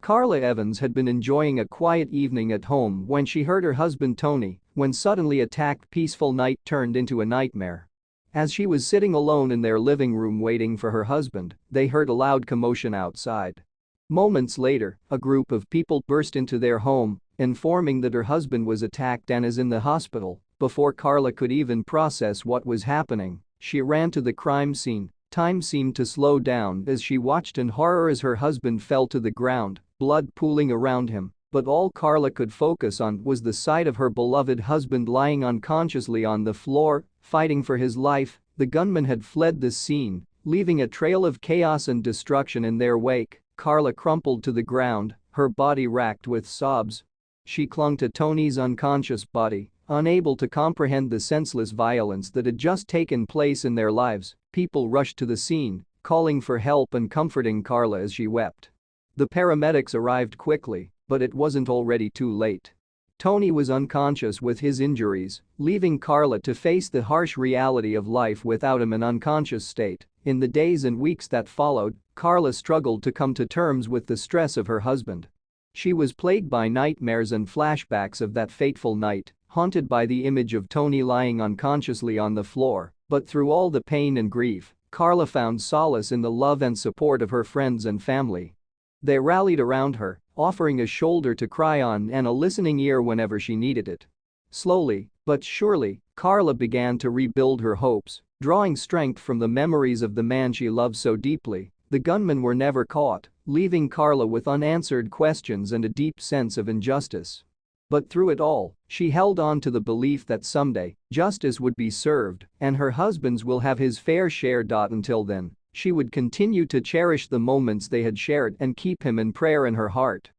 Carla Evans had been enjoying a quiet evening at home when she heard her husband Tony, when suddenly attacked. Peaceful night turned into a nightmare. As she was sitting alone in their living room waiting for her husband, they heard a loud commotion outside. Moments later, a group of people burst into their home, informing that her husband was attacked and is in the hospital. Before Carla could even process what was happening, she ran to the crime scene. Time seemed to slow down as she watched in horror as her husband fell to the ground, blood pooling around him, but all Carla could focus on was the sight of her beloved husband lying unconsciously on the floor, fighting for his life. The gunman had fled the scene, leaving a trail of chaos and destruction in their wake. Carla crumpled to the ground, her body racked with sobs. She clung to Tony's unconscious body, unable to comprehend the senseless violence that had just taken place in their lives. People rushed to the scene, calling for help and comforting Carla as she wept. The paramedics arrived quickly, but it wasn't already too late. Tony was unconscious with his injuries, leaving Carla to face the harsh reality of life without him in unconscious state. In the days and weeks that followed, Carla struggled to come to terms with the stress of her husband. She was plagued by nightmares and flashbacks of that fateful night, haunted by the image of Tony lying unconsciously on the floor. But through all the pain and grief, Carla found solace in the love and support of her friends and family. They rallied around her, offering a shoulder to cry on and a listening ear whenever she needed it. Slowly, but surely, Carla began to rebuild her hopes, drawing strength from the memories of the man she loved so deeply. The gunmen were never caught, leaving Carla with unanswered questions and a deep sense of injustice. But through it all, she held on to the belief that someday, justice would be served and her husband's will have his fair share. Until then, she would continue to cherish the moments they had shared and keep him in prayer in her heart.